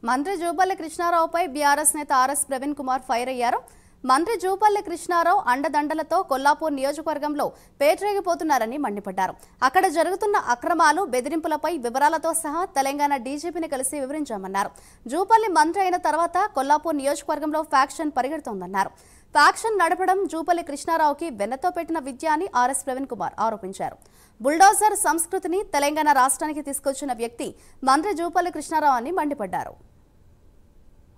మంత్రి జూపల్లి కృష్ణారావుపై బీఆర్ఎస్ నేత RS Praveen Kumar fire అయ్యారు. మంత్రి జూపల్లి కృష్ణారావు అండదండలతో కొల్లాపూర్ నియోజకవర్గంలో పేటరేగిపోతున్నారని మండిపడ్డారు. అక్కడ జరుగుతున్న అక్రమాలు, బెదిరింపులపై వివరాలతో సహా తెలంగాణ డీజీపీని కలిసి వివరించామన్నారు. జూపల్లి మంత్రి అయిన తర్వాత కొల్లాపూర్ నియోజకవర్గంలో ఫ్యాక్షన్ పరిగెడుతోందన్నారు. ఫ్యాక్షన్ నడపడం జూపల్లి కృష్ణారావుకి వెన్నతో పెట్టిన విద్య అని ఆర్ఎస్ ప్రవీణ్ కుమార్ ఆరోపించారు. బుల్డోజర్ సంస్కృతిని తెలంగాణ రాష్ట్రానికి తీసుకొచ్చిన వ్యక్తి మంత్రి జూపల్లి కృష్ణారావు అని మండిపడ్డారు.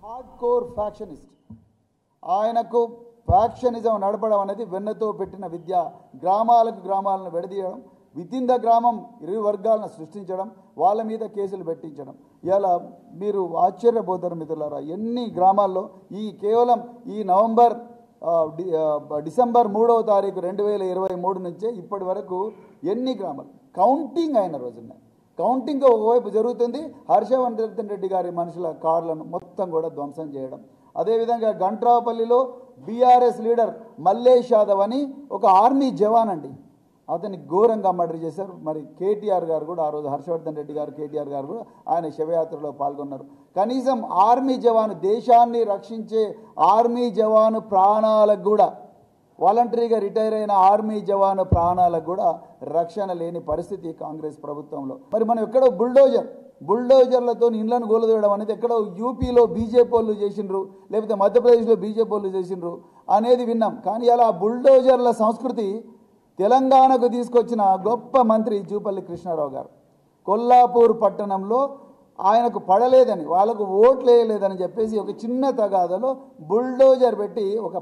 హార్డ్కోర్ ఫ్యాక్షనిస్ట్, ఆయనకు ఫ్యాక్షనిజం నడపడం అనేది వెన్నతో పెట్టిన విద్య. గ్రామాలను విడదీయడం, వితిన్ ద గ్రామం ఇరు వర్గాలను సృష్టించడం, వాళ్ళ మీద కేసులు పెట్టించడం. ఇలా మీరు ఆశ్చర్యపోతారు మిత్రులారా, ఎన్ని గ్రామాల్లో కేవలం ఈ డిసెంబర్ 3వ తారీఖు 2023 నుంచే ఇప్పటి వరకు ఎన్ని గ్రామాలు కౌంటింగ్ అయిన రోజున్నాయి. కౌంటింగ్ ఒకవైపు జరుగుతుంది, హర్షవర్ధన్ రెడ్డి గారి మనుషుల కార్లను మొత్తం కూడా ధ్వంసం చేయడం. అదేవిధంగా గంట్రాపల్లిలో బీఆర్ఎస్ లీడర్ మల్లేష్ యాదవ్ అని ఒక ఆర్మీ జవాన్ అండి, అతన్ని ఘోరంగా మర్డర్ చేశారు. మరి కేటీఆర్ గారు కూడా ఆ రోజు హర్షవర్ధన్ రెడ్డి గారు, కేటీఆర్ గారు కూడా ఆయన శవయాత్రలో పాల్గొన్నారు. కనీసం ఆర్మీ జవాను, దేశాన్ని రక్షించే ఆర్మీ జవాను ప్రాణాలకు కూడా, వాలంటరీగా రిటైర్ అయిన ఆర్మీ జవాను ప్రాణాలకు కూడా రక్షణ లేని పరిస్థితి కాంగ్రెస్ ప్రభుత్వంలో. మరి మనం ఎక్కడో బుల్డోజర్లతో ఇళ్లను గోలదోయడం అనేది ఎక్కడో యూపీలో బీజేపీ వాళ్ళు చేసిండ్రు, లేకపోతే మధ్యప్రదేశ్లో బీజేపీ వాళ్ళు చేసిండ్రు అనేది విన్నాం. కానీ అలా బుల్డోజర్ల సంస్కృతి తెలంగాణకు తీసుకొచ్చిన గొప్ప మంత్రి జూపల్లి కృష్ణారావు గారు. కొల్లాపూర్ పట్టణంలో ఆయనకు పడలేదని, వాళ్ళకు ఓట్లు వేయలేదని చెప్పేసి ఒక చిన్న తగాదలో బుల్డోజర్ పెట్టి ఒక